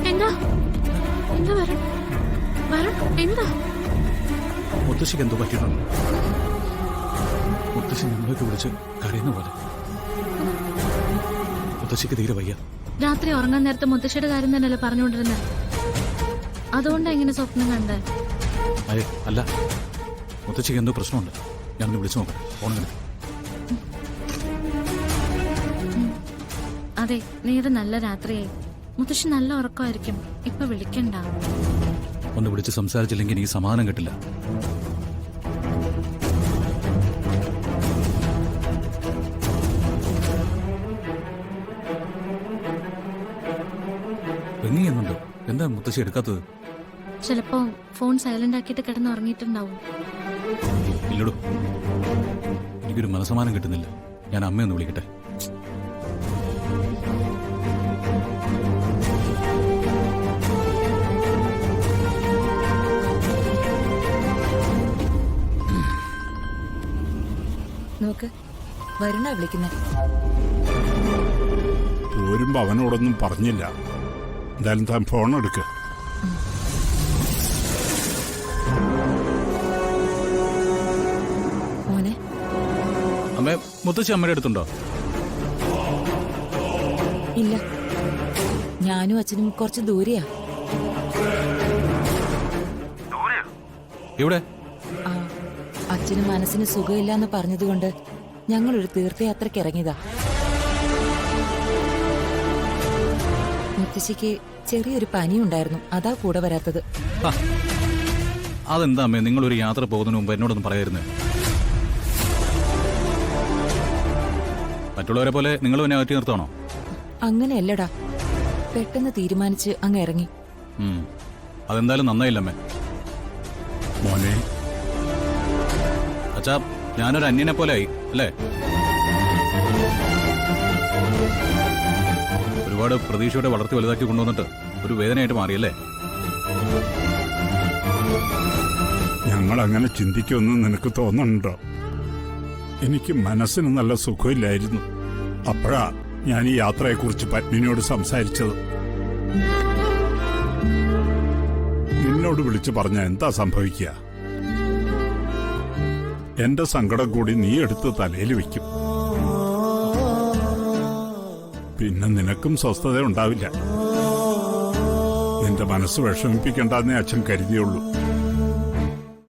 എന്താ എന്താ വരണം എന്താ? മുത്തശ്ശിക്ക് എന്തോ പറ്റിയിട്ടുണ്ട്. മുത്തശ്ശി നിങ്ങളൊക്കെ വിളിച്ച് കരയുന്ന പോലെ. മുത്തശ്ശിക്ക് തീരെ വയ്യ. രാത്രി ഉറങ്ങാൻ നേരത്തെ മുത്തശ്ശിയുടെ കാര്യം തന്നെയല്ലേ പറഞ്ഞുകൊണ്ടിരുന്നത്? അതുകൊണ്ടാ ഇങ്ങനെ സ്വപ്നം കണ്ടേ? അല്ല, മുത്തശ്ശിക്ക് എന്തോ പ്രശ്നമുണ്ട്. ഞാനൊന്ന് വിളിച്ചു നോക്കാം. ഫോണിൽ അതെ, നേരെ നല്ല രാത്രിയായി. മുത്തശ്ശി നല്ല ഉറക്കമായിരിക്കും. ഇപ്പൊ വിളിക്കണ്ട. ഒന്ന് വിളിച്ച് സംസാരിച്ചില്ലെങ്കിൽ എനിക്ക് സമാധാനം കിട്ടില്ല. റിങ് ചെയ്യുന്നുണ്ട്. എന്താ മുത്തശ്ശി എടുക്കാത്തത്? ചിലപ്പോ ഫോൺ സൈലന്റ് ആക്കിയിട്ട് കിടന്ന് ഉറങ്ങിയിട്ടുണ്ടാവും. ഇല്ലടോ, എനിക്കൊരു മനസ്സമാനം കിട്ടുന്നില്ല. ഞാൻ അമ്മയൊന്ന് വിളിക്കട്ടെ. നോക്ക്, വരുണ വിളിക്കുന്നേ. പോരുമ്പോ അവനോടൊന്നും പറഞ്ഞില്ല. എന്തായാലും താൻ ഫോൺ എടുക്ക. മോനെ, അമ്മേ, മുത്തശ്ശി അമ്മയുടെ അടുത്തുണ്ടോ? ഇല്ല, ഞാനും അച്ഛനും കുറച്ച് ദൂരെയാ. എവിടെ? അച്ഛന് മനസ്സിന് സുഖമില്ലാന്ന് പറഞ്ഞതുകൊണ്ട് ഞങ്ങളൊരു തീർത്ഥയാത്രയ്ക്ക് ഇറങ്ങിയതാ. മുത്തശ്ശിക്ക് ചെറിയൊരു പനിയുണ്ടായിരുന്നു, അതാ കൂടെ വരാത്തത്. അതെന്താ അമ്മേ, നിങ്ങളൊരു യാത്ര പോകുന്നതിന് മുമ്പ് എന്നോടൊന്നും പറയായിരുന്നേ? മറ്റുള്ളവരെ പോലെ നിങ്ങൾ എന്നെ മാറ്റി നിർത്താണോ? അങ്ങനെയല്ലടാ, പെട്ടെന്ന് തീരുമാനിച്ച് അങ്ങ് ഇറങ്ങി. അതെന്തായാലും നന്നായില്ലമ്മേ. മോനെ, അച്ഛാ, ഞാനൊരു അന്യനെ പോലെ ആയി അല്ലേ? ഒരുപാട് പ്രതീക്ഷയോടെ വളർത്തി വലുതാക്കി കൊണ്ടുവന്നിട്ട് ഒരു വേദനയായിട്ട് മാറിയല്ലേ? ഞങ്ങൾ അങ്ങനെ ചിന്തിക്കുമെന്ന് നിനക്ക് തോന്നുന്നുണ്ടോ? എനിക്ക് മനസ്സിന് നല്ല സുഖമില്ലായിരുന്നു. അപ്പോഴാ ഞാൻ ഈ യാത്രയെക്കുറിച്ച് പത്മിനിയോട് സംസാരിച്ചത്. നിന്നോട് വിളിച്ചു പറഞ്ഞ എന്താ സംഭവിക്കുക? എന്റെ സങ്കടം കൂടി നീ എടുത്ത് തലയിൽ വെക്കും. പിന്നെ നിനക്കും സ്വസ്ഥത ഉണ്ടാവില്ല. നിന്റെ മനസ്സ് വിഷമിപ്പിക്കണ്ടെന്നേ അച്ഛൻ കരുതിയുള്ളൂ.